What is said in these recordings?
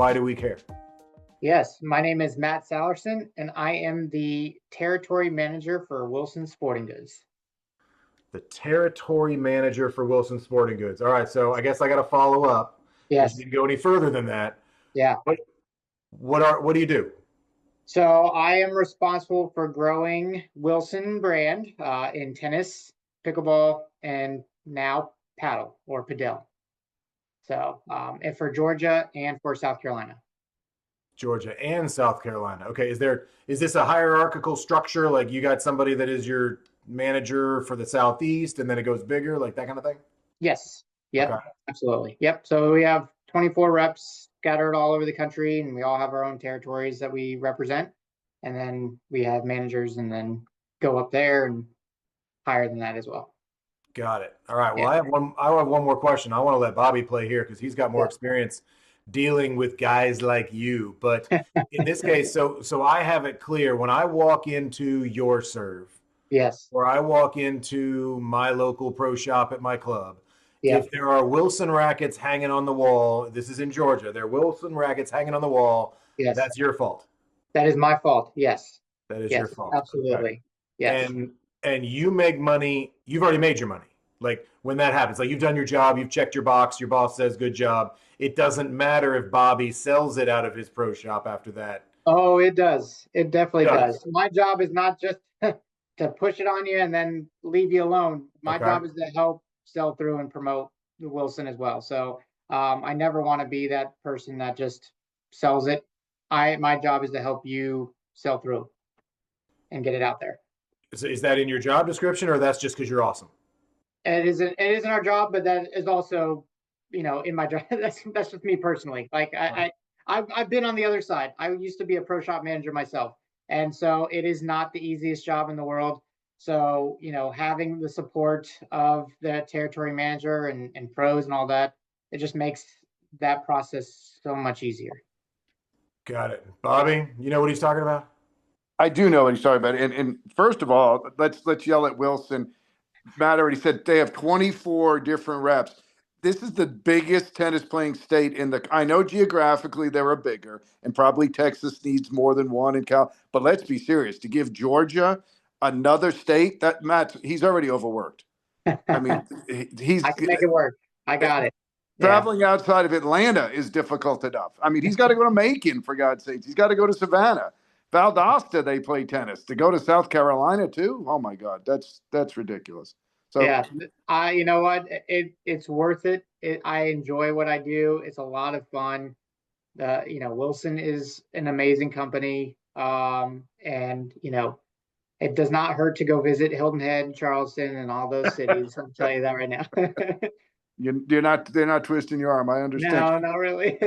why do we care? Yes, my name is Matt Sallerson, and I am the territory manager for Wilson Sporting Goods. The territory manager for Wilson Sporting Goods. All right, so I guess I got to follow up. Yes. You didn't go any further than that. Yeah. What do you do? So I am responsible for growing Wilson brand in tennis, pickleball, and now paddle or padel. So and for Georgia and for South Carolina. Georgia and South Carolina. Okay, is this a hierarchical structure? Like you got somebody that is your manager for the Southeast, and then it goes bigger, like that kind of thing? Yes. Yep. Okay. Absolutely. Yep. So we have 24 reps scattered all over the country, and we all have our own territories that we represent. And then we have managers, and then go up there and higher than that as well. Got it. All right. Well, Yeah. I have one more question. I want to let Bobby play here because he's got more experience dealing with guys like you. But in this case, so I have it clear when I walk into your serve, Yes. or I walk into my local pro shop at my club, Yep. if there are Wilson rackets hanging on the wall, this is in Georgia, there are Wilson rackets hanging on the wall, Yes. that's your fault. That is my fault. Yes. That is Yes, your fault. absolutely. Okay. Yes. And you make money, you've already made your money. Like when that happens, like you've done your job, you've checked your box, your boss says good job. It doesn't matter if Bobby sells it out of his pro shop after that. Oh, it does. It definitely does. My job is not just to push it on you and then leave you alone. My job is to help sell through and promote the Wilson as well. So I never want to be that person that just sells it. My job is to help you sell through and get it out there. Is that in your job description, or that's just because you're awesome? It isn't our job, but that is also, in my job. That's just me personally. Like I've been on the other side. I used to be a pro shop manager myself. And so it is not the easiest job in the world. So, having the support of the territory manager and pros and all that, it just makes that process so much easier. Got it. Bobby, you know what he's talking about? I do know what he's talking about. And first of all, let's yell at Wilson. Matt already said they have 24 different reps. This is the biggest tennis playing state I know geographically they're a bigger, and probably Texas needs more than one in but let's be serious. To give Georgia another state, he's already overworked. I mean, I can make it work. I got it. Traveling outside of Atlanta is difficult enough. I mean, he's got to go to Macon, for God's sakes. He's got to go to Savannah. Valdosta, they play tennis. To go to South Carolina too? Oh my God, that's ridiculous. So yeah, you know what? It's worth it. I enjoy what I do. It's a lot of fun. Wilson is an amazing company, and it does not hurt to go visit Hilton Head, Charleston, and all those cities. I'll tell you that right now. They're not twisting your arm. I understand. No, not really.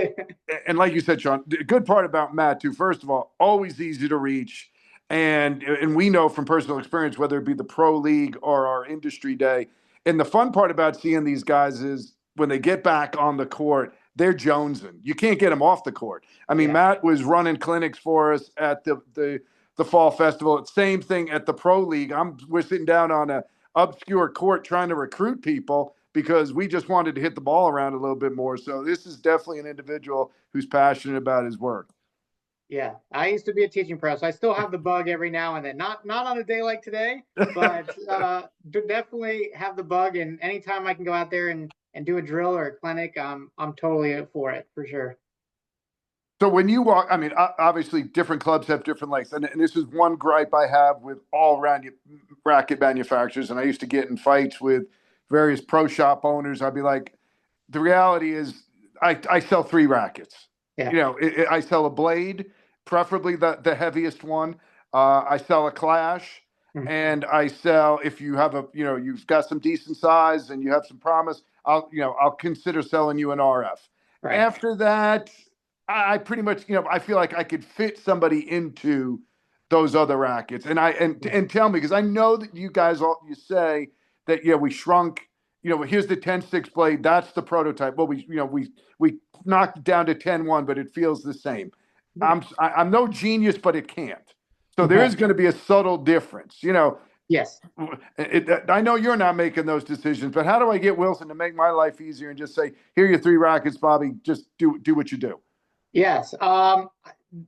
And like you said, Shaun, the good part about Matt too, first of all, always easy to reach. And we know from personal experience, whether it be the pro league or our industry day. And the fun part about seeing these guys is when they get back on the court, they're jonesing. You can't get them off the court. I mean, Matt was running clinics for us at the fall festival. Same thing at the pro league. We're sitting down on a obscure court trying to recruit people because we just wanted to hit the ball around a little bit more. So this is definitely an individual who's passionate about his work. Yeah, I used to be a teaching pro, so I still have the bug every now and then. Not on a day like today, but definitely have the bug. And anytime I can go out there and do a drill or a clinic, I'm totally for it, for sure. So when you walk, I mean, obviously different clubs have different lengths. And this is one gripe I have with all around racket manufacturers. And I used to get in fights with various pro shop owners. I'd be like, the reality is I sell 3 rackets. Yeah. I sell a blade, preferably the heaviest one. I sell a Clash, and I sell, if you have you've got some decent size and you have some promise, I'll consider selling you an RF. Right. After that, I pretty much, I feel like I could fit somebody into those other rackets. And tell me, because I know that you guys you say that we shrunk. Here's the 10-6 blade. That's the prototype. Well, we knocked it down to 10-1, but it feels the same. I'm no genius, but it can't. So there is going to be a subtle difference. Yes. I know you're not making those decisions, but how do I get Wilson to make my life easier and just say, here are your 3 rackets, Bobby, just do what you do? Yes.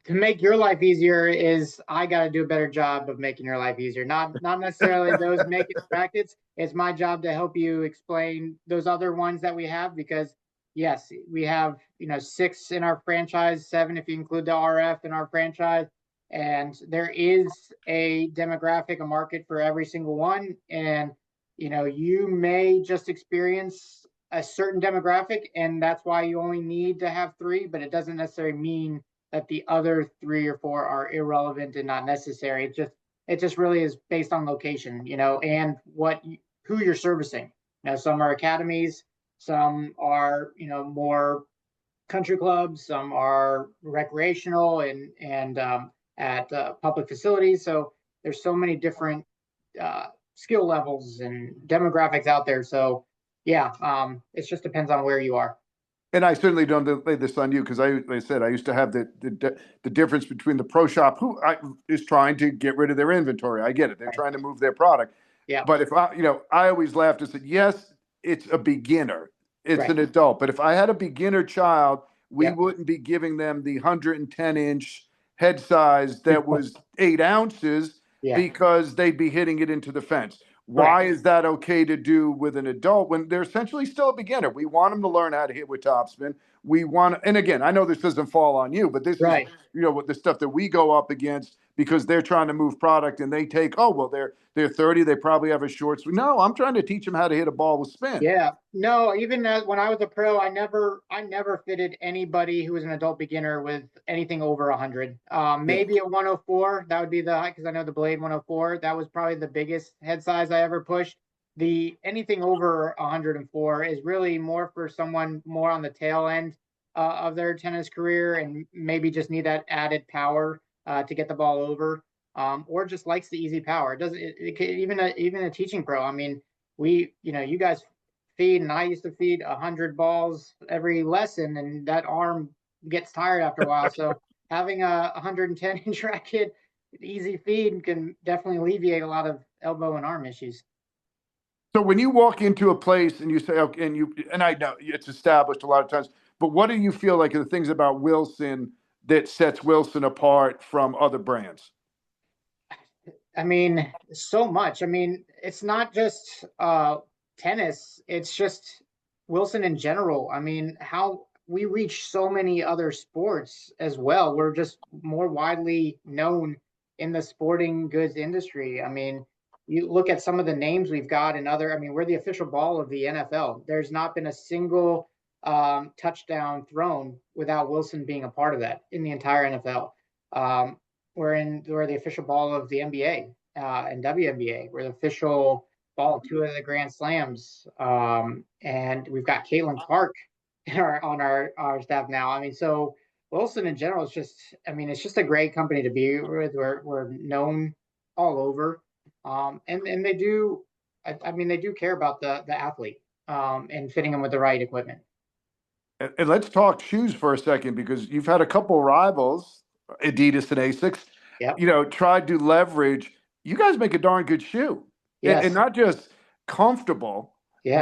To make your life easier is I got to do a better job of making your life easier. Not necessarily those making brackets. It's my job to help you explain those other ones that we have because yes, we have 6 in our franchise, 7 if you include the RF in our franchise, and there is a demographic, a market for every single one, and you may just experience a certain demographic, and that's why you only need to have 3, but it doesn't necessarily mean that the other 3 or 4 are irrelevant and not necessary. It just really is based on location, and who you're servicing. Some are academies, some are more country clubs, some are recreational and at public facilities. So there's so many different skill levels and demographics out there. So yeah, it just depends on where you are. And I certainly don't lay this on you because like I said, I used to have the difference between the pro shop is trying to get rid of their inventory. I get it. They're Right. trying to move their product. Yeah. But if I always laughed and said, yes, it's a beginner. It's Right. an adult. But if I had a beginner child, we Yep. wouldn't be giving them the 110-inch head size that was 8 ounces Yeah. because they'd be hitting it into the fence. Why Correct. is that okay to do with an adult when they're essentially still a beginner? We want them to learn how to hit with topspin. We want, and again, I know this doesn't fall on you, but this is, Right. what the stuff that we go up against because they're trying to move product and they take, oh, well, they're 30, they probably have a short swing. No, I'm trying to teach them how to hit a ball with spin. Yeah. No, even when I was a pro, I never fitted anybody who was an adult beginner with anything over 100. Yeah. Maybe a 104. That would be the because I know the Blade 104. That was probably the biggest head size I ever pushed. The anything over 104 is really more for someone more on the tail end of their tennis career and maybe just need that added power to get the ball over, or just likes the easy power. It doesn't even a teaching pro. I mean, you guys feed, and I used to feed 100 balls every lesson, and that arm gets tired after a while. So having a 110-inch racket, easy feed can definitely alleviate a lot of elbow and arm issues. So when you walk into a place and you say, okay, and I know it's established a lot of times, but what do you feel like are the things about Wilson that sets Wilson apart from other brands? I mean, so much. I mean, it's not just tennis, it's just Wilson in general. I mean, how we reach so many other sports as well. We're just more widely known in the sporting goods industry. I mean, you look at some of the names we've got and I mean, we're the official ball of the NFL. There's not been a single touchdown thrown without Wilson being a part of that in the entire NFL. We're the official ball of the NBA and WNBA. We're the official ball of 2 of the Grand Slams, and we've got Caitlin Clark on our staff now. I mean, so Wilson in general is just, I mean, it's just a great company to be with. We're known all over, and they do. I mean, they do care about the athlete and fitting them with the right equipment. And let's talk shoes for a second because you've had a couple rivals, Adidas and Asics, Yep. tried to leverage. You guys make a darn good shoe, and Yes. not just comfortable, Yeah.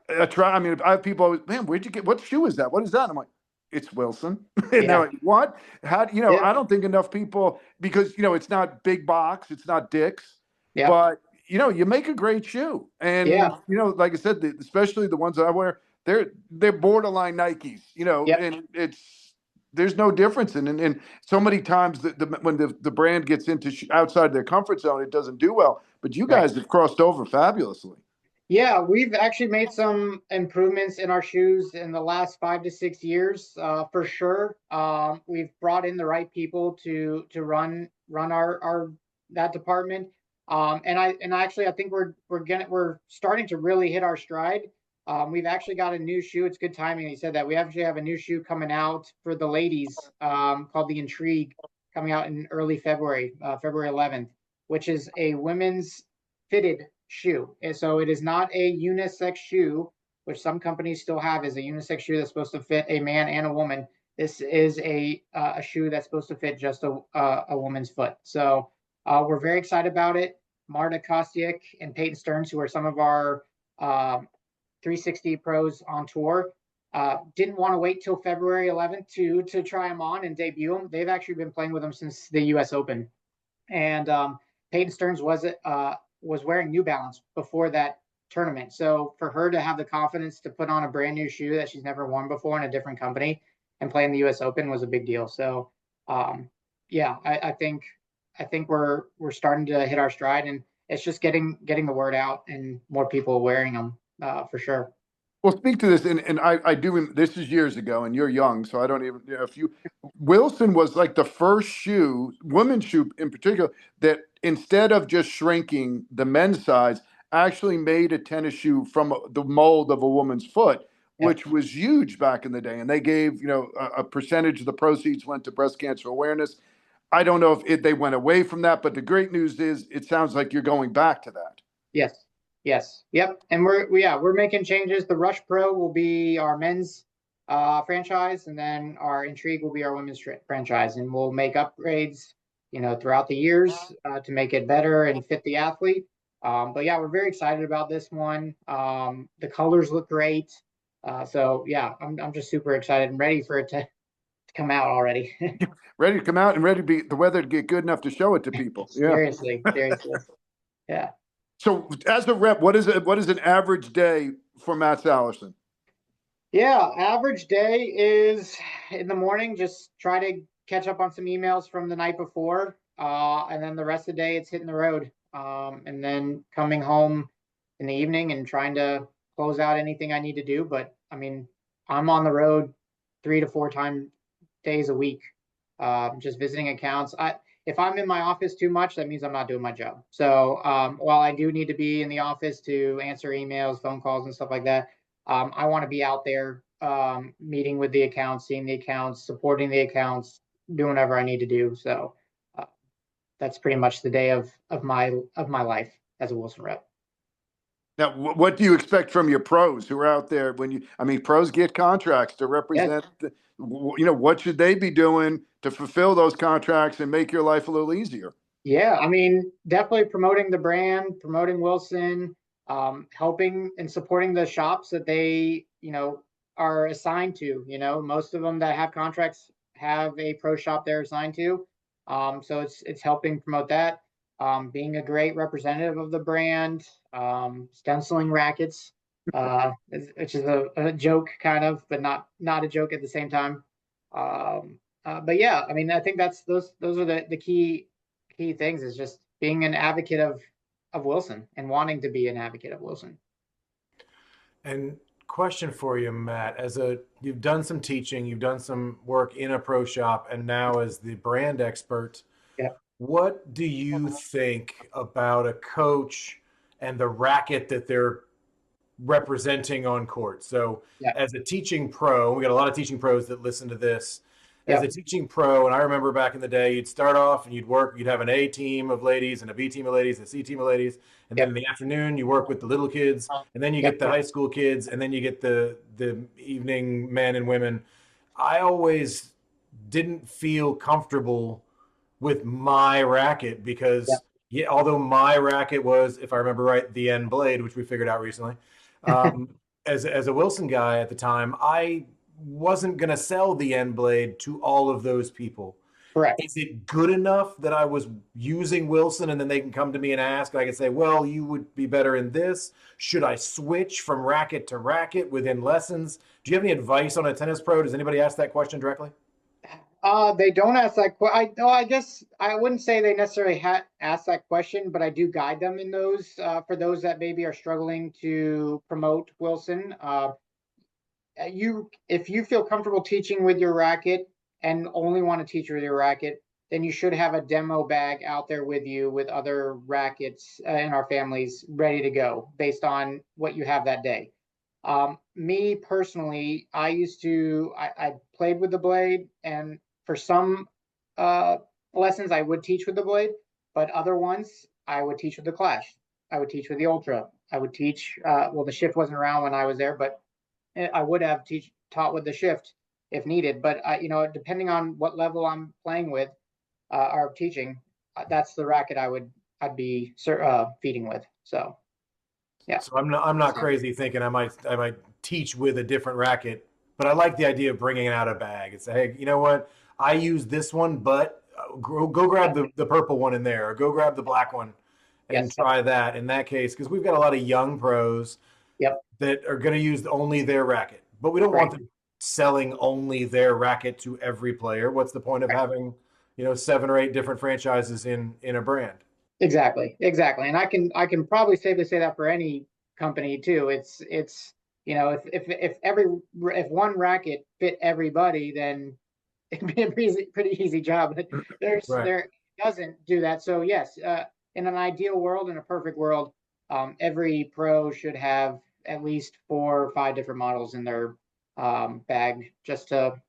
but try. I mean, I have people always, man, where'd you get? What shoe is that? What is that? And I'm like, it's Wilson, and they're Yeah. like, what? How? Yeah. I don't think enough people because it's not big box, it's not Dick's, Yeah. but you make a great shoe, and Yeah. like I said, especially the ones that I wear they're borderline Nikes, Yep. and there's no difference. And so many times when the brand gets into outside their comfort zone, it doesn't do well. But you Right. guys have crossed over fabulously. Yeah, we've actually made some improvements in our shoes in the last 5 to 6 years, for sure. We've brought in the right people to run our that department. And actually I think we're starting to really hit our stride. We've actually got a new shoe. It's good timing. You said that we actually have a new shoe coming out for the ladies, called the Intrigue, coming out in early February, February 11th, which is a women's fitted shoe. And so it is not a unisex shoe, which some companies still have as a unisex shoe that's supposed to fit a man and a woman. This is a shoe that's supposed to fit just a woman's foot. So we're very excited about it. Marta Kostiuk and Peyton Stearns, who are some of our 360 pros on tour, Didn't want to wait till February 11th to try them on and debut them. They've actually been playing with them since the U.S. Open, and Peyton Stearns was wearing New Balance before that tournament. So for her to have the confidence to put on a brand new shoe that she's never worn before in a different company and play in the U.S. Open was a big deal. So yeah, I think we're starting to hit our stride, and it's just getting the word out and more people wearing them for sure. Well, speak to this, and I do. This is years ago, and you're young, so I don't even. You know, if you, Wilson was like the first shoe, women's shoe in particular, that instead of just shrinking the men's size, actually made a tennis shoe from the mold of a woman's foot, which was huge back in the day. And they gave, a percentage of the proceeds went to breast cancer awareness. I don't know if they went away from that, but the great news is it sounds like you're going back to that. Yes. Yes. Yep. And we're making changes. The Rush Pro will be our men's franchise, and then our Intrigue will be our women's franchise, and we'll make upgrades, throughout the years to make it better and fit the athlete. But yeah, we're very excited about this one. The colors look great. So yeah, I'm just super excited and ready for it to come out already. Ready to come out and ready to be the weather to get good enough to show it to people. Yeah. Seriously. Yeah. So as a rep, what is an average day for Matt Sallerson? Yeah, average day is in the morning, just try to catch up on some emails from the night before. And then the rest of the day it's hitting the road. And then coming home in the evening and trying to close out anything I need to do. But I mean, I'm on the road 3 to 4 days a week, just visiting accounts. If I'm in my office too much, that means I'm not doing my job. So while I do need to be in the office to answer emails, phone calls, and stuff like that, I want to be out there meeting with the accounts, seeing the accounts, supporting the accounts, doing whatever I need to do. So that's pretty much the day of my life as a Wilson rep. Now, what do you expect from your pros who are out there pros get contracts to represent, what should they be doing to fulfill those contracts and make your life a little easier? Yeah, I mean, definitely promoting the brand, promoting Wilson, helping and supporting the shops that they, are assigned to. Most of them that have contracts have a pro shop they're assigned to. So it's helping promote that. Being a great representative of the brand, stenciling rackets, which is a joke kind of, but not a joke at the same time. But yeah, I mean, I think those are the key things, is just being an advocate of Wilson and wanting to be an advocate of Wilson. And question for you, Matt, you've done some teaching, you've done some work in a pro shop, and now as the brand expert, yeah. What do you think about a coach and the racket that they're representing on court? So as a teaching pro, we got a lot of teaching pros that listen to this. As a teaching pro, and I remember back in the day, you'd start off and you'd have an A team of ladies and a B team of ladies, and a C team of ladies. And then in the afternoon, you work with the little kids, and then you get the high school kids, and then you get the evening men and women. I always didn't feel comfortable with my racket because although my racket was, if I remember right, the N blade, which we figured out recently, as a Wilson guy at the time, I wasn't going to sell the N blade to all of those people. Correct. Is it good enough that I was using Wilson and then they can come to me and ask, and I can say, well, you would be better in this. Should I switch from racket to racket within lessons? Do you have any advice on a tennis pro? Does anybody ask that question directly? They don't ask that question. I guess I wouldn't say they necessarily ask that question, but I do guide them in those for those that maybe are struggling to promote Wilson. If you feel comfortable teaching with your racket and only want to teach with your racket, then you should have a demo bag out there with you with other rackets in our families ready to go based on what you have that day. Me personally, I played with the blade, and for some lessons I would teach with the blade, but other ones I would teach with the Clash. I would teach with the Ultra. I would teach, the Shift wasn't around when I was there, but I would have taught with the Shift if needed. But, depending on what level I'm playing with or teaching, that's the racket I'd be feeding with. So, yeah. So I'm not crazy thinking I might teach with a different racket But I like the idea of bringing out a bag and say, hey, you know what? I use this one, but go grab the purple one in there, or go grab the black one and try that in that case, because we've got a lot of young pros that are going to use only their racket. But we don't want them selling only their racket to every player. What's the point of having, 7 or 8 different franchises in a brand? Exactly. And I can probably safely say that for any company too. It's if one racket fit everybody, then it'd be a pretty easy job. But there doesn't do that. So yes, in an ideal world, in a perfect world, every pro should have at least 4 or 5 different models in their bag just to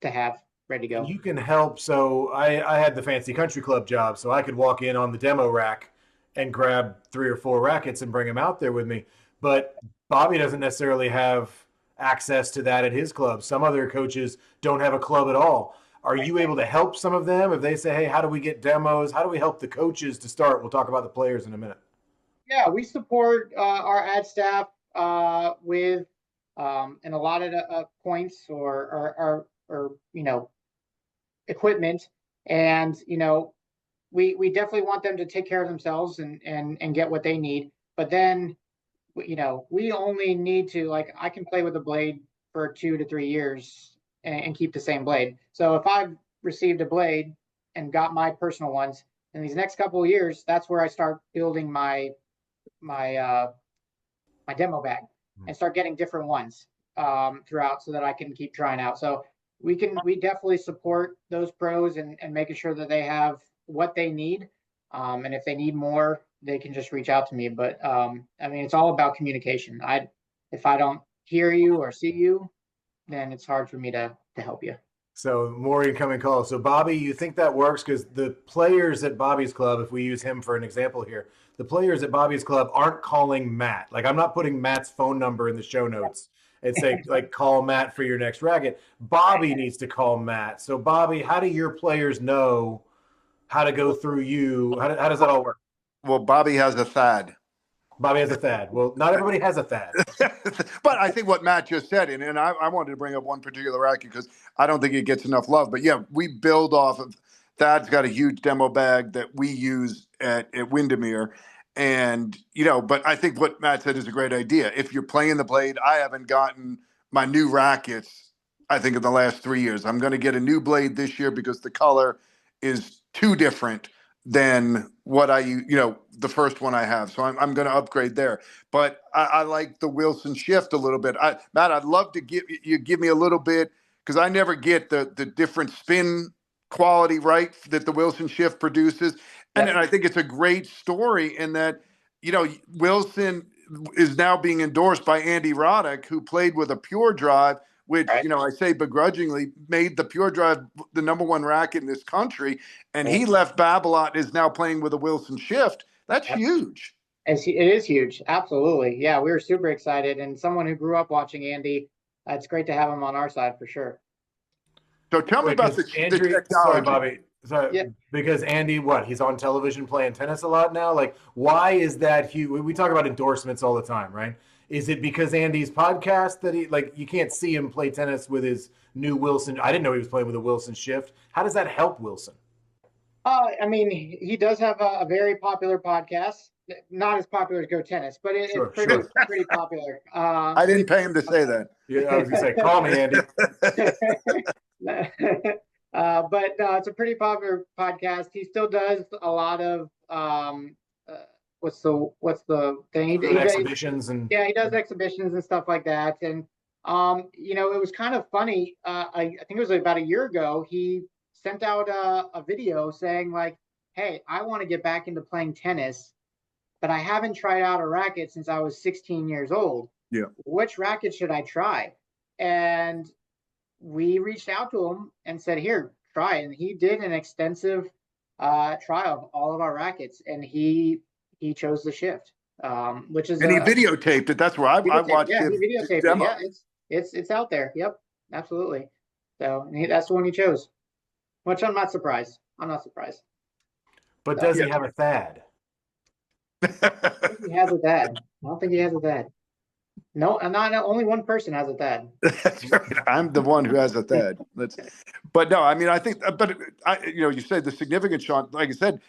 have ready to go. You can help. So I had the fancy country club job, so I could walk in on the demo rack and grab 3 or 4 rackets and bring them out there with me. But Bobby doesn't necessarily have access to that at his club. Some other coaches don't have a club at all. Are you able to help some of them if they say, hey, how do we get demos? How do we help the coaches to start? We'll talk about the players in a minute. Yeah, we support our ad staff with in a lot of points or equipment, and we definitely want them to take care of themselves and get what they need. But then we only need to, like, I can play with a blade for 2 to 3 years and keep the same blade. So if I've received a blade and got my personal ones in these next couple of years, that's where I start building my demo bag and start getting different ones throughout, so that I can keep trying out. So we definitely support those pros and making sure that they have what they need. And if they need more, they can just reach out to me. But it's all about communication. If I don't hear you or see you, then it's hard for me to help you. So more incoming calls. So Bobby, you think that works? Because the players at Bobby's club, if we use him for an example here, the players at Bobby's club aren't calling Matt. Like, I'm not putting Matt's phone number in the show notes and say, like, call Matt for your next racket. Bobby needs to call Matt. So Bobby, how do your players know how to go through you? How does that all work? Well, Bobby has a Thad. Bobby has a Thad. Well, not everybody has a Thad. But I think what Matt just said, and I wanted to bring up one particular racket because I don't think it gets enough love. But yeah, we build off of Thad's got a huge demo bag that we use at Windermere. And, but I think what Matt said is a great idea. If you're playing the blade, I haven't gotten my new rackets, I think, in the last 3 years. I'm going to get a new blade this year because the color is too different than what the first one I have. So I'm going to upgrade there. But I like the Wilson Shift a little bit. Matt, I'd love to give me a little bit, because I never get the different spin quality, right, that the Wilson Shift produces. And I think it's a great story in that, Wilson is now being endorsed by Andy Roddick, who played with a Pure Drive, which, I say begrudgingly, made the Pure Drive the #1 racket in this country. And he left Babylon, is now playing with a Wilson Shift. That's huge. It is huge. Absolutely. Yeah, we were super excited. And someone who grew up watching Andy, it's great to have him on our side for sure. So tell me about the technology. Sorry, Bobby. Because Andy, he's on television playing tennis a lot now? Like, why is that huge? We talk about endorsements all the time, right? Is it because Andy's podcast that you can't see him play tennis with his new Wilson? I didn't know he was playing with a Wilson Shift. How does that help Wilson? He does have a very popular podcast. Not as popular as GoTennis, but it's pretty popular. I didn't pay him to say that. Yeah, I was going to say, call me, Andy. But it's a pretty popular podcast. He still does a lot of what's the thing? Exhibitions he does exhibitions and stuff like that. And it was kind of funny. I think it was about a year ago. He sent out a video saying, like, "Hey, I want to get back into playing tennis, but I haven't tried out a racket since I was 16 years old. Yeah, which racket should I try?" And we reached out to him and said, "Here, try." And he did an extensive trial of all of our rackets, and he chose the Shift, which is. And he videotaped it. That's where I watched him. He videotaped it. Yeah, it's out there. Yep, absolutely. So that's the one he chose, which I'm not surprised. But does he have a Thad? I don't think he has a Thad. No, and not only one person has a Thad. That's right. I'm the one who has a Thad. But no, I mean, I think, but you said the significance, Shaun. Like I said,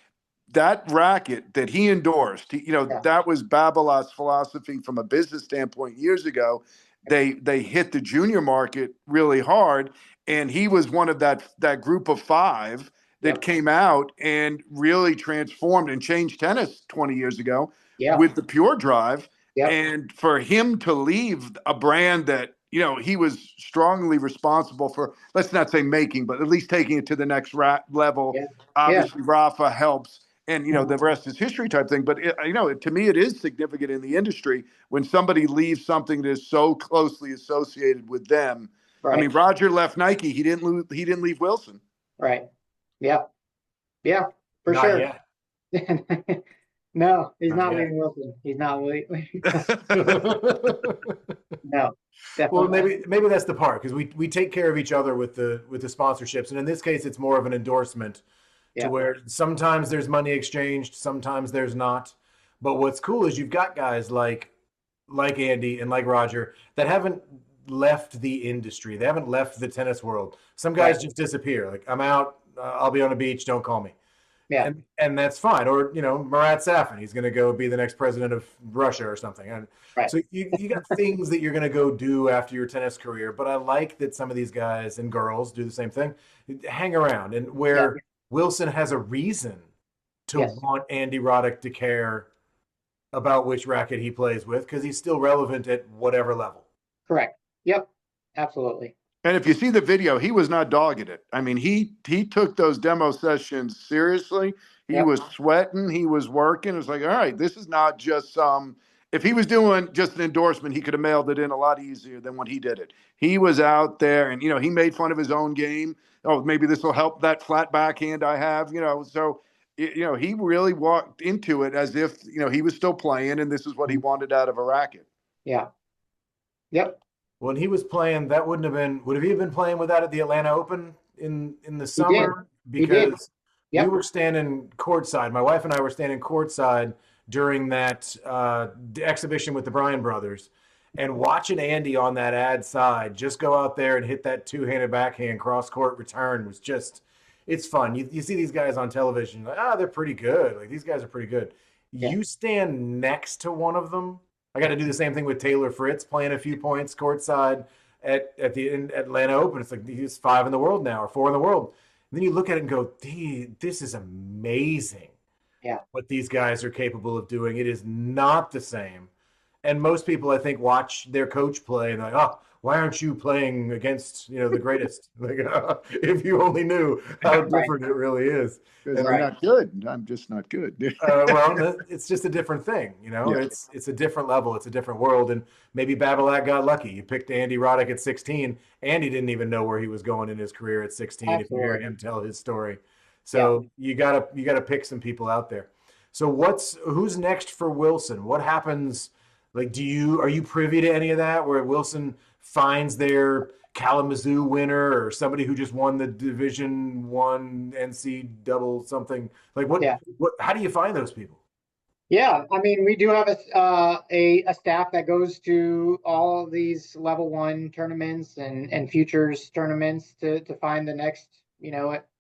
that racket that he endorsed, Yeah. that was Babolat's philosophy from a business standpoint years ago. They hit the junior market really hard, and he was one of that group of five that Yep. came out and really transformed and changed tennis 20 years ago Yeah. with the Pure Drive. Yep. And for him to leave a brand that he was strongly responsible for, let's not say making, but at least taking it to the next level. Yeah. Yeah. Obviously, Rafa helps, and the rest is history type thing. But to me, it is significant in the industry when somebody leaves something that is so closely associated with them. Right. I mean, Roger left Nike. He didn't leave Wilson. Right. Yeah. Yeah. For Not sure. yet. No, he's not yet. leaving Wilson. He's not leaving. No, Well, definitely. maybe that's the part, because we take care of each other with the sponsorships, and in this case, it's more of an endorsement to Yeah. where sometimes there's money exchanged, sometimes there's not. But what's cool is you've got guys like Andy and like Roger that haven't left the industry. They haven't left the tennis world. Some guys Right. just disappear. Like, I'm out. I'll be on a beach. Don't call me. Yeah. And that's fine. Or Marat Safin, he's going to go be the next president of Russia or something. And Right. so you got things that you're going to go do after your tennis career. But I like that some of these guys and girls do the same thing, hang around, and where Yeah. Wilson has a reason to Yes. want Andy Roddick to care about which racket he plays with, because he's still relevant at whatever level. Correct. Yep. Absolutely. And if you see the video, he was not dogging it. I mean, he took those demo sessions seriously. He Yep. was sweating. He was working. It was like, all right, this is not just some. If he was doing just an endorsement, he could have mailed it in a lot easier than when he did it. He was out there, and he made fun of his own game. Oh, maybe this will help that flat backhand I have. So he really walked into it as if he was still playing, and this is what he wanted out of a racket. Yeah. Yep. When he was playing, that would have he been playing with that at the Atlanta Open in the summer? He did. Because Yep. we were standing courtside. My wife and I were standing courtside during that exhibition with the Bryan brothers, and watching Andy on that ad side just go out there and hit that two-handed backhand cross-court return was just, it's fun. You see these guys on television, like, they're pretty good. Like, these guys are pretty good. Yeah. You stand next to one of them. I got to do the same thing with Taylor Fritz, playing a few points courtside at the Atlanta Open. It's like he's 5 in the world now, or 4 in the world. And then you look at it and go, this is amazing. Yeah. What these guys are capable of doing. It is not the same. And most people, I think, watch their coach play and they're like, oh, why aren't you playing against the greatest? Like, if you only knew how different it really is. Because I'm not good. I'm just not good. Well, it's just a different thing, Yeah. It's a different level. It's a different world. And maybe Babolat got lucky. You picked Andy Roddick at 16. Andy didn't even know where he was going in his career at 16. Absolutely. If you hear him tell his story. So you gotta pick some people out there. So who's next for Wilson? What happens? Like, are you privy to any of that, where Wilson finds their Kalamazoo winner or somebody who just won the Division I NC double something? Like, how do you find those people? Yeah, I mean, we do have a staff that goes to all of these level 1 tournaments and futures tournaments to find the next,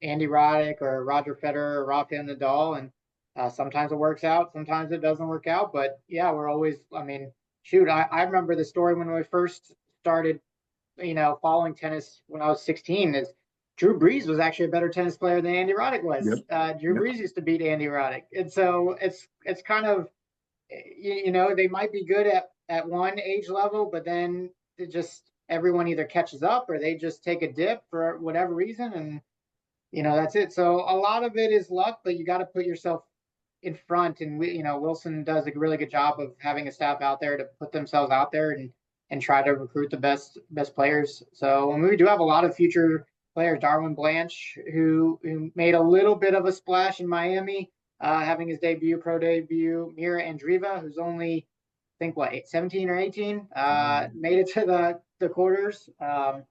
Andy Roddick or Roger Federer or Rafael Nadal. And sometimes it works out, sometimes it doesn't work out. But yeah, we're always, I mean, shoot, I remember the story when we first started, following tennis when I was 16 is Drew Brees was actually a better tennis player than Andy Roddick was. Yep. Drew Brees used to beat Andy Roddick. And so it's kind of, they might be good at one age level, but then it just everyone either catches up or they just take a dip for whatever reason. And, that's it. So a lot of it is luck, but you got to put yourself in front. And Wilson does a really good job of having a staff out there to put themselves out there and try to recruit the best players. So we do have a lot of future players. Darwin Blanche, who made a little bit of a splash in Miami, having his pro debut. Mira Andreeva, who's only, I think, 17 or 18, made it to the quarters of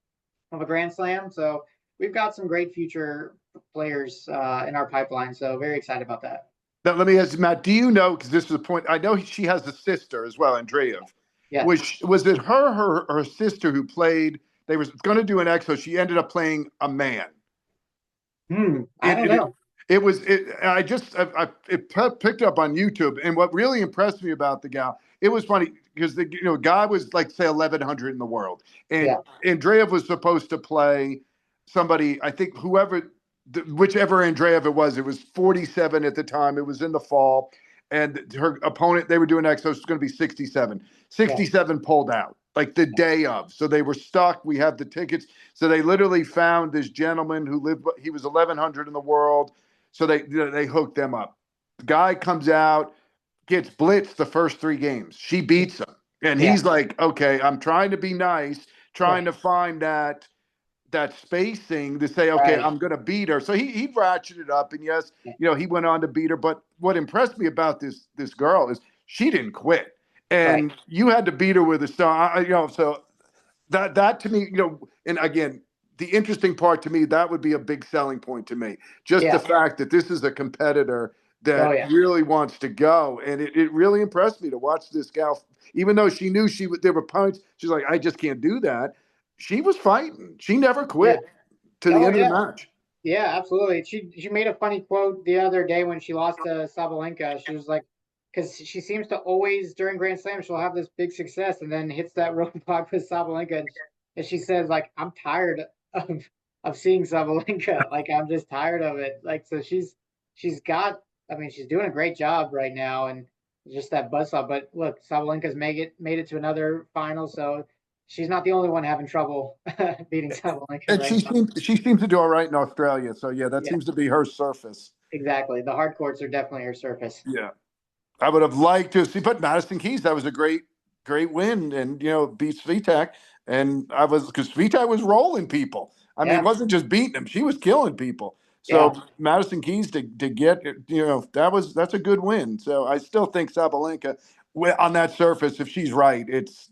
a Grand Slam. So we've got some great future players in our pipeline. So very excited about that. Now, let me ask you, Matt, do you know, because this is a point, I know she has a sister as well, Andrea. Yeah. Was it her sister who played? They was going to do an exo. She ended up playing a man. I don't know. It was it. It picked up on YouTube, and what really impressed me about the gal, it was funny because the guy was like say 1100 in the world, and Andreev was supposed to play somebody. I think whichever Andreev it was 47 at the time. It was in the fall, and her opponent, they were doing exos, was going to be 67. 67 pulled out like the day of, so they were stuck. We have the tickets, so they literally found this gentleman who lived. He was 1100 in the world. So they hooked them up. The guy comes out, gets blitzed the first 3 games. She beats him. And he's like, okay, I'm trying to be nice, trying to find that spacing to say, okay, I'm going to beat her. So he ratcheted up. And yes, he went on to beat her. But what impressed me about this girl is she didn't quit. And you had to beat her with a star. So that to me, and again, the interesting part to me, that would be a big selling point to me. Just the fact that this is a competitor that really wants to go. And it really impressed me to watch this gal, even though she knew there were points. She's like, I just can't do that. She was fighting. She never quit to the end of the match. Yeah, absolutely. She made a funny quote the other day when she lost to Sabalenka. She was like, because she seems to always during Grand Slam she'll have this big success and then hits that roadblock with Sabalenka, and she says like, I'm tired of seeing Sabalenka. Like I'm just tired of it. Like so she's got. I mean she's doing a great job right now and just that buzzsaw. But look, Sabalenka's made it to another final, so she's not the only one having trouble beating Sabalenka. And she seems to do all right in Australia. So that seems to be her surface. Exactly. The hard courts are definitely her surface. Yeah. I would have liked to see, but Madison Keys, that was a great win, and beat Swiatek, and because Swiatek was rolling people. I mean, it wasn't just beating them; she was killing people. So Madison Keys to get that's a good win. So I still think Sabalenka on that surface, if she's right,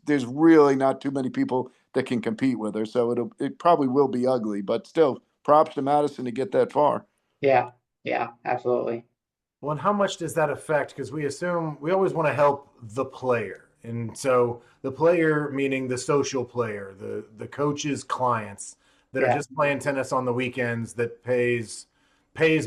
there's really not too many people that can compete with her. So it probably will be ugly, but still, props to Madison to get that far. Yeah, absolutely. Well, and how much does that affect? Because we always want to help the player. And so the player, meaning the social player, the coach's clients that are just playing tennis on the weekends, that pays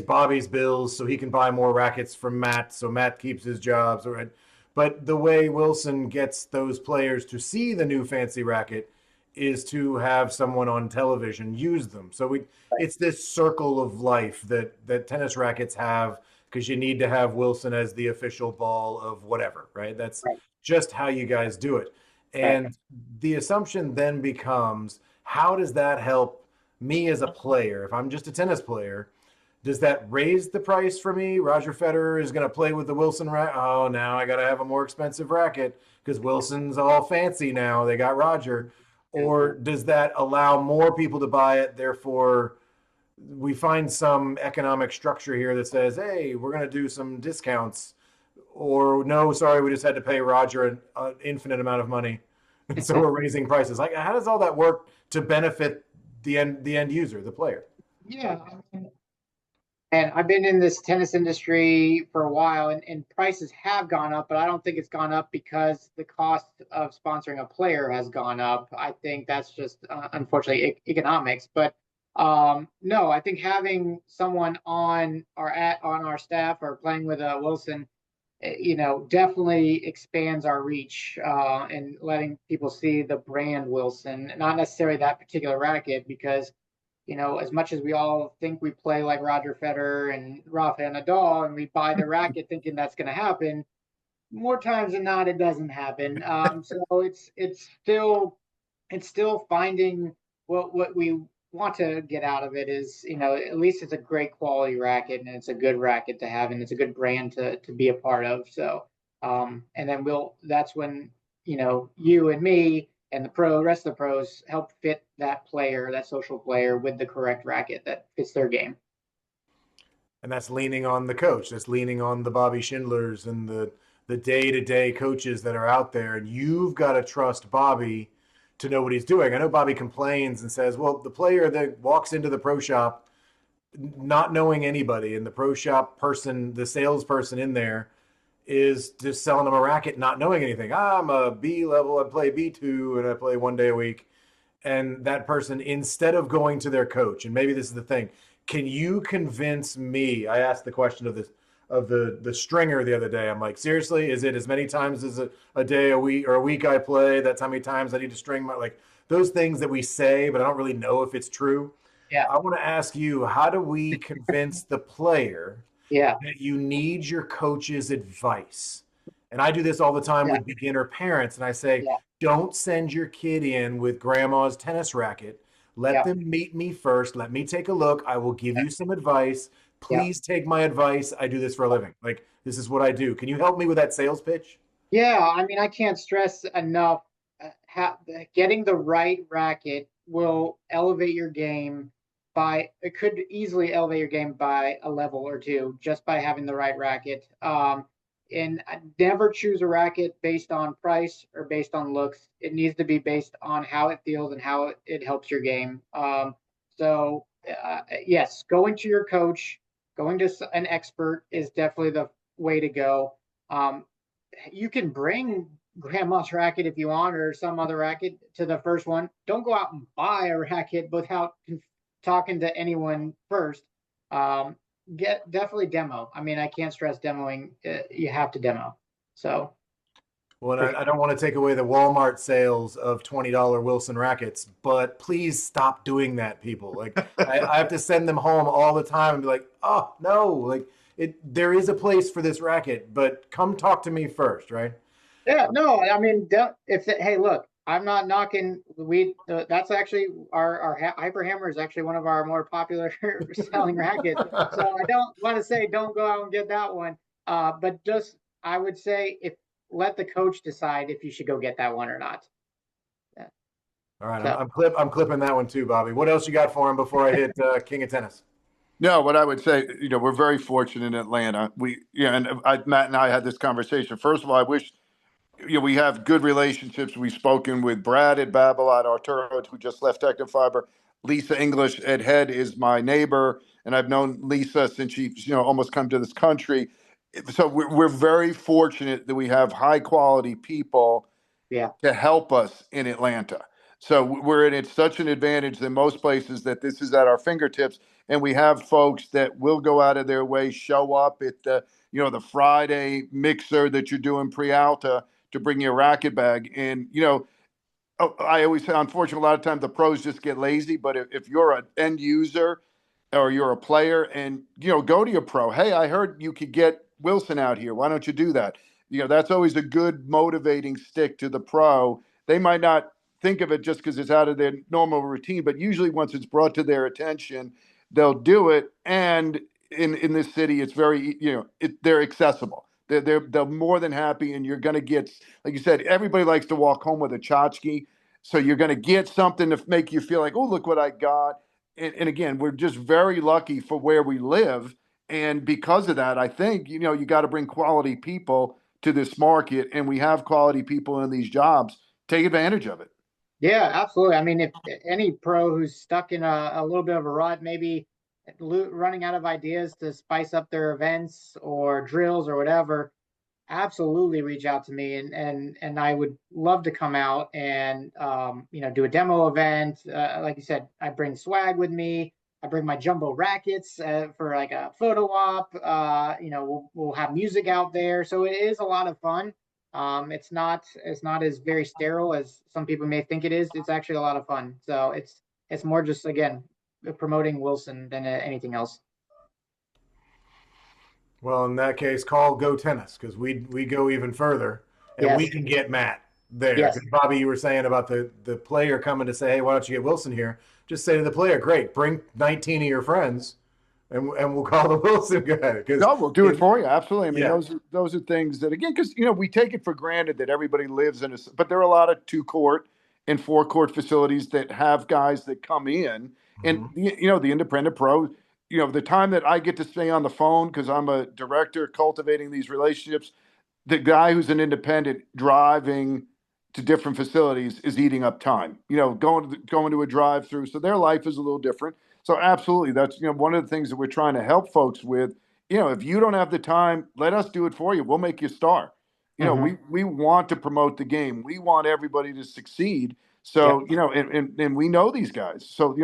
Bobby's bills so he can buy more rackets from Matt, so Matt keeps his jobs. Right? But the way Wilson gets those players to see the new fancy racket is to have someone on television use them. So it's this circle of life that tennis rackets have, because you need to have Wilson as the official ball of whatever, right? That's just how you guys do it. And the assumption then becomes, how does that help me as a player? If I'm just a tennis player, does that raise the price for me? Roger Federer is going to play with the Wilson racket. Oh, now I got to have a more expensive racket because Wilson's all fancy now. They got Roger. Or does that allow more people to buy it? Therefore, we find some economic structure here that says, hey, we're going to do some discounts, or no, sorry, we just had to pay Roger an infinite amount of money, and so we're raising prices. Like, how does all that work to benefit the end user, the player? Yeah, and I've been in this tennis industry for a while, and prices have gone up, but I don't think it's gone up because the cost of sponsoring a player has gone up. I think that's just unfortunately economics, but no, I think having someone on our staff or playing with Wilson, definitely expands our reach and letting people see the brand Wilson, not necessarily that particular racket, because as much as we all think we play like Roger Federer and Rafael Nadal, and we buy the racket thinking that's going to happen, more times than not, it doesn't happen. So it's still finding what we want to get out of it is, at least it's a great quality racket and it's a good racket to have and it's a good brand to be a part of. So, and then that's when, you and me and the rest of the pros help fit that player, that social player, with the correct racket that fits their game. And that's leaning on the coach. That's leaning on the Bobby Schindlers and the day-to-day coaches that are out there. And you've got to trust Bobby to know what he's doing. I know Bobby complains and says, well, the player that walks into the pro shop not knowing anybody, and the pro shop person, the salesperson in there, is just selling them a racket, not knowing anything. I'm a B level, I play B2, and I play 1 day a week. And that person, instead of going to their coach, and maybe this is the thing, can you convince me? I asked the question of the stringer the other day. I'm like, seriously, is it as many times as a day, a week, or a week I play? That's how many times I need to string my, like, those things that we say, but I don't really know if it's true. Yeah. I want to ask you, how do we convince the player Yeah. that you need your coach's advice? And I do this all the time with beginner parents, and I say, don't send your kid in with grandma's tennis racket. Let them meet me first. Let me take a look. I will give you some advice. Please take my advice. I do this for a living. Like, this is what I do. Can you help me with that sales pitch? Yeah, I mean, I can't stress enough getting the right racket will elevate your game it could easily elevate your game by a level or two just by having the right racket. And never choose a racket based on price or based on looks. It needs to be based on how it feels and how it helps your game. Yes, going to your coach, going to an expert is definitely the way to go. You can bring grandma's racket if you want, or some other racket to the first one. Don't go out and buy a racket without talking to anyone first. Definitely demo. I mean, I can't stress demoing. You have to demo. So. Well, I don't want to take away the Walmart sales of $20 Wilson rackets, but please stop doing that, people. Like, I have to send them home all the time and be like, oh no, like there is a place for this racket, but come talk to me first, right? Yeah, no, I mean, hey, look, I'm not knocking. That's actually our Hyper Hammer is actually one of our more popular selling rackets. So I don't want to say don't go out and get that one. But just I would say let the coach decide if you should go get that one or not. Yeah. All right, so, I'm clipping that one too, Bobby. What else you got for him before I hit King of Tennis? No, what I would say, we're very fortunate in Atlanta. Matt and I had this conversation. First of all, I wish we have good relationships. We've spoken with Brad at Babolat, Arturo, who just left Technofiber. Lisa English at Head is my neighbor, and I've known Lisa since she, almost come to this country. So we're very fortunate that we have high quality people to help us in Atlanta. So we're at such an advantage than most places that this is at our fingertips, and we have folks that will go out of their way, show up at the Friday mixer that you're doing pre-alta to bring you a racket bag. And I always say, unfortunately, a lot of times the pros just get lazy. But if you're an end user or you're a player, and go to your pro, hey, I heard you could get Wilson out here. Why don't you do that? That's always a good motivating stick to the pro. They might not think of it just because it's out of their normal routine, but usually once it's brought to their attention, they'll do it. And in this city, it's very, they're accessible. They're more than happy, and you're going to get, like you said, everybody likes to walk home with a tchotchke. So you're going to get something to make you feel like, oh, look what I got. And again, we're just very lucky for where we live. And because of that, I think, you got to bring quality people to this market, and we have quality people in these jobs. Take advantage of it. Yeah, absolutely. I mean, if any pro who's stuck in a little bit of a rut, maybe running out of ideas to spice up their events or drills or whatever, absolutely reach out to me, and I would love to come out and do a demo event. Like you said, I bring swag with me. I bring my jumbo rackets for like a photo op. We'll have music out there, so it is a lot of fun. It's not as very sterile as some people may think it is. It's actually a lot of fun. So it's more just, again, promoting Wilson than anything else. Well, in that case, call GoTennis, because we go even further, and we can get Matt there. Yes. Bobby, you were saying about the player coming to say, hey, why don't you get Wilson here? Just say to the player, great, bring 19 of your friends, and we'll call the Wilson guy. No, we'll do it for you. Absolutely. I mean, those are things that, again, because, we take it for granted that everybody lives but there are a lot of 2-court and 4-court facilities that have guys that come in. And, the independent pro, the time that I get to stay on the phone because I'm a director cultivating these relationships, the guy who's an independent driving to different facilities is eating up time, going to a drive-through. So their life is a little different. So absolutely, that's, one of the things that we're trying to help folks with if you don't have the time, let us do it for you. We'll make you a star. We want to promote the game. We want everybody to succeed. So, and we know these guys. So,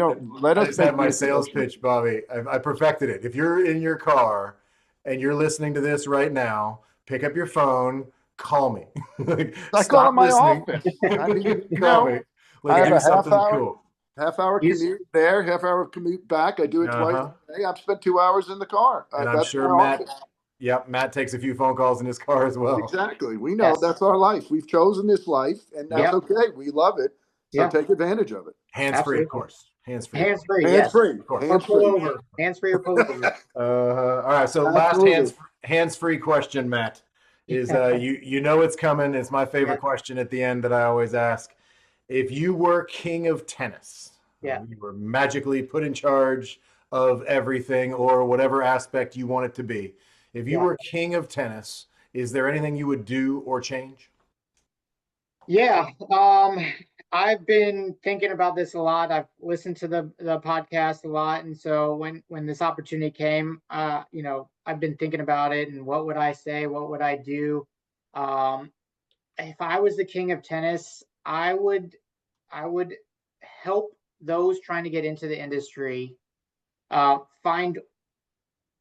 let I us just make had my sales pitch, Bobby. I perfected it. If you're in your car and you're listening to this right now, pick up your phone, call me. I call it Stop my listening. office. I mean, Call me. I Let's have do a something cool. half hour commute there, half hour commute back. I do it twice a day. I've spent 2 hours in the car. And I'm That's my sure Matt, office. Matt takes a few phone calls in his car as well. Exactly. We know that's our life. We've chosen this life, and that's okay. We love it. So take advantage of it. Hands free, of course. Hands free. Hands free. Hands free. Of course. Or pull over. Hands free or pull over. All right. So last hands free question, Matt, is you know it's coming. It's my favorite question at the end that I always ask. If you were king of tennis, you were magically put in charge of everything or whatever aspect you want it to be. If you were king of tennis, is there anything you would do or change? Yeah. I've been thinking about this a lot. I've listened to the podcast a lot. And so when this opportunity came, I've been thinking about it and what would I say? What would I do? If I was the king of tennis, I would help those trying to get into the industry find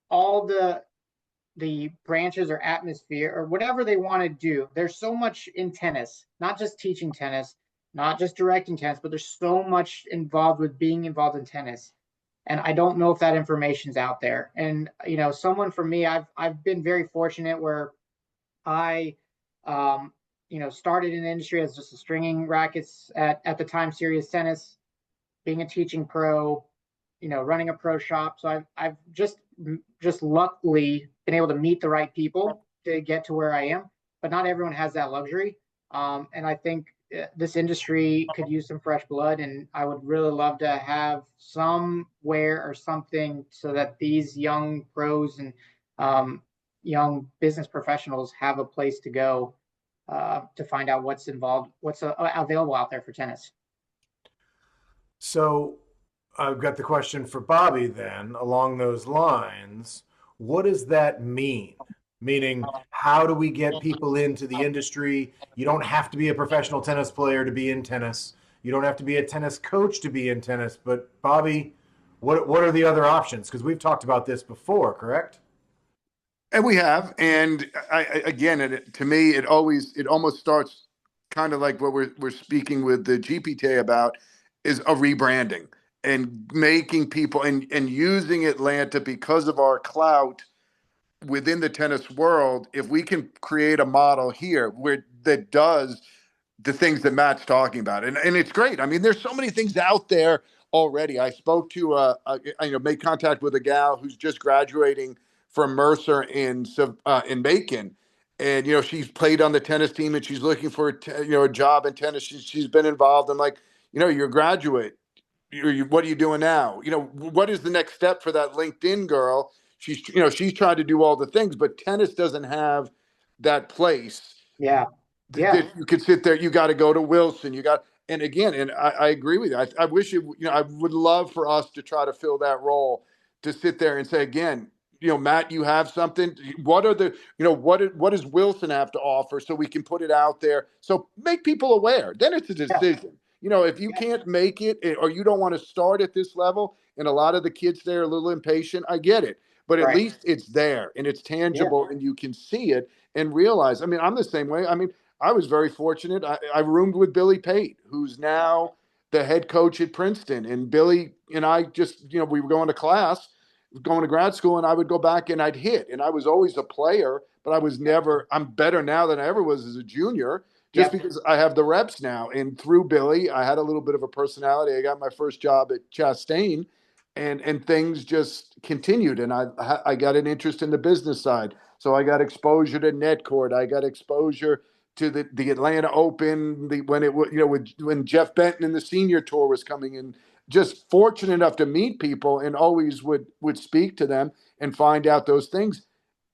all the branches or atmosphere or whatever they want to do. There's so much in tennis, not just teaching tennis, not just directing tennis, but there's so much involved with being involved in tennis. And I don't know if that information's out there. And someone for me, I've been very fortunate where I started in the industry as just a stringing rackets at the time Serious Tennis, being a teaching pro, running a pro shop. So I've just luckily been able to meet the right people to get to where I am, but not everyone has that luxury. And I think this industry could use some fresh blood, and I would really love to have somewhere or something so that these young pros and young business professionals have a place to go to find out what's involved, what's available out there for tennis. So I've got the question for Bobby then along those lines. What does that mean? Meaning, how do we get people into the industry? You don't have to be a professional tennis player to be in tennis. You don't have to be a tennis coach to be in tennis. But Bobby, what are the other options? Because we've talked about this before, correct? And we have. And to me, it almost starts kind of like what we're speaking with the GPTA about is a rebranding and making people and using Atlanta because of our clout within the tennis world. If we can create a model here that does the things that Matt's talking about, and it's great. I mean, there's so many things out there already. I spoke to made contact with a gal who's just graduating from Mercer in Macon, and she's played on the tennis team and she's looking for a job in tennis. She's been involved. I'm like, you're a graduate. What are you doing now? What is the next step for that LinkedIn girl? She's trying to do all the things, but tennis doesn't have that place. That you could sit there. You got to go to Wilson. And I agree with you. I wish I would love for us to try to fill that role, to sit there and say again, Matt, you have something. What what does Wilson have to offer so we can put it out there? So make people aware. Then it's a decision. If you can't make it or you don't want to start at this level, and a lot of the kids there are a little impatient, I get it. But at least it's there and it's tangible and you can see it and realize. I mean, I'm the same way. I mean, I was very fortunate. I roomed with Billy Pate, who's now the head coach at Princeton. And Billy and I just, we were going to class, going to grad school, and I would go back and I'd hit. And I was always a player, but I'm better now than I ever was as a junior. Just because I have the reps now. And through Billy, I had a little bit of a personality. I got my first job at Chastain, and things just continued. And I got an interest in the business side. So I got exposure to net court. I got exposure to the Atlanta Open, when Jeff Benton and the senior tour was coming in. Just fortunate enough to meet people and always would speak to them and find out those things.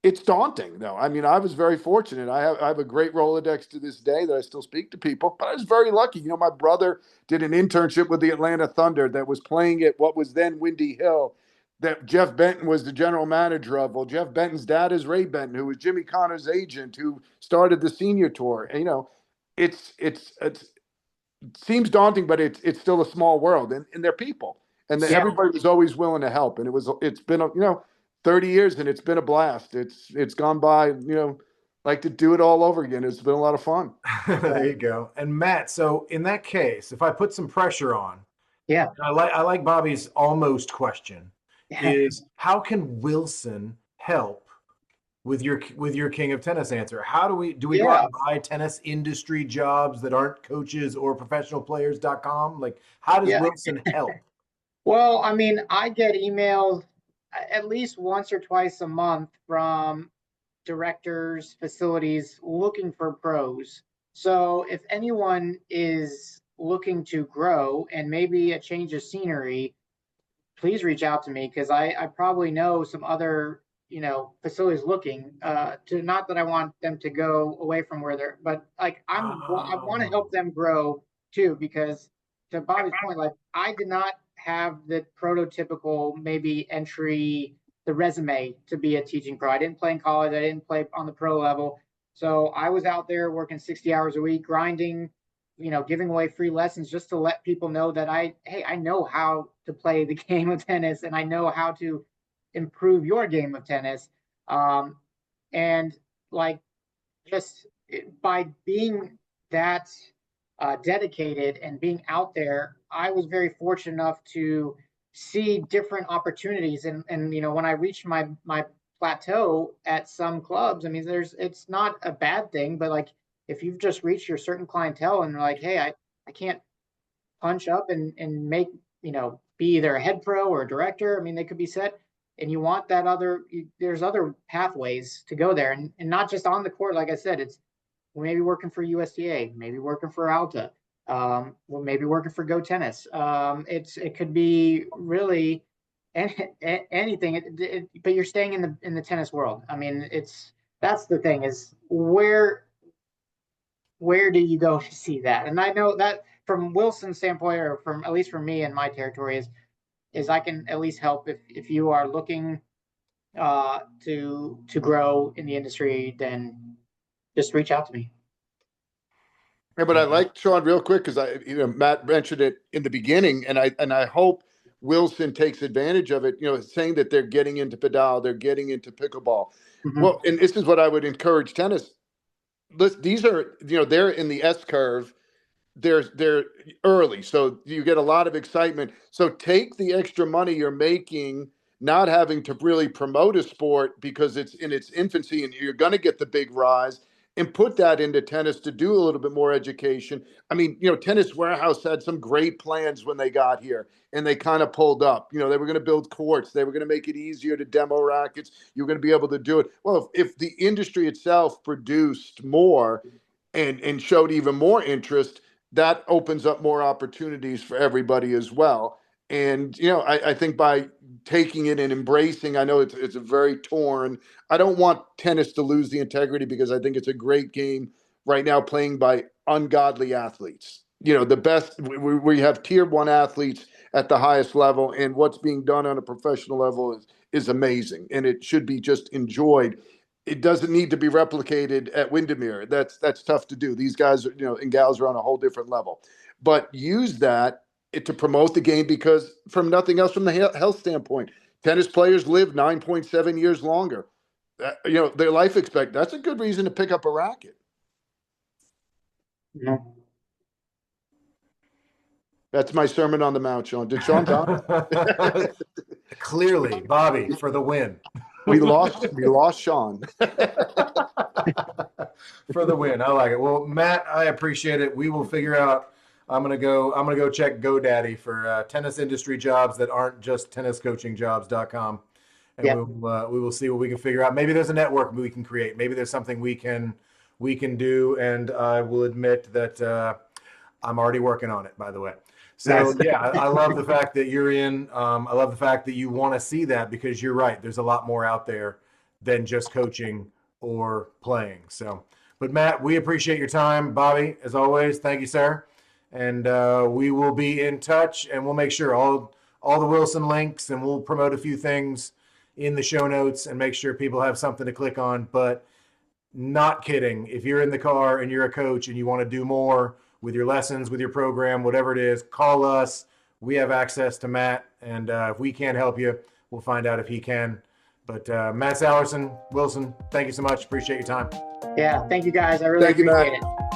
It's daunting, though. I mean, I was very fortunate. I have a great Rolodex to this day that I still speak to people, but I was very lucky. My brother did an internship with the Atlanta Thunder that was playing at what was then Windy Hill. that Jeff Benton was the general manager of. Well, Jeff Benton's dad is Ray Benton, who was Jimmy Connor's agent, who started the senior tour. And, it seems daunting, but it's still a small world, and they're people, and everybody was always willing to help. And it's been 30 years, and it's been a blast. It's gone by, like to do it all over again. It's been a lot of fun. There you go. And Matt, so in that case, if I put some pressure on, I like Bobby's almost question. Is how can Wilson help with your King of Tennis answer? How do we go out and buy tennis industry jobs that aren't coaches or professionalplayers.com? Like, how does Wilson help? Well, I mean, I get emails at least once or twice a month from directors, facilities looking for pros. So if anyone is looking to grow and maybe a change of scenery, please reach out to me, because I probably know some other facilities looking to, not that I want them to go away from where they're, but like I want to help them grow too, because to Bobby's point, like I did not have the prototypical maybe entry, the resume to be a teaching pro. I didn't play in college. I didn't play on the pro level. So I was out there working 60 hours a week, grinding, giving away free lessons just to let people know that I know how to play the game of tennis, and I know how to improve your game of tennis. And like, just by being that dedicated and being out there, I was very fortunate enough to see different opportunities. And when I reached my plateau at some clubs, I mean, it's not a bad thing, but like if you've just reached your certain clientele and they're like, hey, I can't punch up and make, be either a head pro or a director. I mean, they could be set, and you want that there's other pathways to go there, and not just on the court. Like I said, it's maybe working for USTA, maybe working for Alta, maybe working for GoTennis. It could be really anything, but you're staying in the tennis world. I mean, that's the thing, is where do you go to see that? And I know that from Wilson's standpoint, or from at least from me and my territory, is I can at least help if you are looking to grow in the industry, then just reach out to me. Yeah, but I like Shaun real quick, because Matt mentioned it in the beginning, and I hope Wilson takes advantage of it. Saying that they're getting into padel, they're getting into pickleball. Mm-hmm. Well, and this is what I would encourage tennis. These are they're in the S curve. They're early, so you get a lot of excitement. So take the extra money you're making, not having to really promote a sport because it's in its infancy and you're going to get the big rise, and put that into tennis to do a little bit more education. I mean, Tennis Warehouse had some great plans when they got here, and they kind of pulled up. They were going to build courts. They were going to make it easier to demo rackets. You were going to be able to do it. Well, if the industry itself produced more and showed even more interest, that opens up more opportunities for everybody as well. And, I think by taking it and embracing, I know it's a very torn. I don't want tennis to lose the integrity, because I think it's a great game right now playing by ungodly athletes. The best, we have tier 1 athletes at the highest level, and what's being done on a professional level is amazing, and it should be just enjoyed. It doesn't need to be replicated at Windermere. That's tough to do. These guys, and gals are on a whole different level. But use that to promote the game, because from nothing else, from the health standpoint, tennis players live 9.7 years longer. Their life expectancy. That's a good reason to pick up a racket. Yeah. That's my Sermon on the Mount, Shaun. Did Shaun talk? Clearly, Bobby for the win. We lost Shaun. For the win. I like it. Well, Matt, I appreciate it. We will figure out. I'm gonna go check GoDaddy for tennis industry jobs that aren't just tenniscoachingjobs.com, and we will see what we can figure out. Maybe there's a network we can create. Maybe there's something we can do. And I will admit that I'm already working on it, by the way. So yeah, I love the fact that you're in. I love the fact that you want to see that, because you're right. There's a lot more out there than just coaching or playing. So, but Matt, we appreciate your time. Bobby, as always, thank you, sir. And we will be in touch, and we'll make sure all the Wilson links, and we'll promote a few things in the show notes and make sure people have something to click on. But not kidding. If you're in the car and you're a coach and you want to do more with your lessons, with your program, whatever it is, call us. We have access to Matt, and if we can't help you, we'll find out if he can. But Matt Sallerson, Wilson, thank you so much. Appreciate your time. Yeah, thank you guys. I really appreciate it.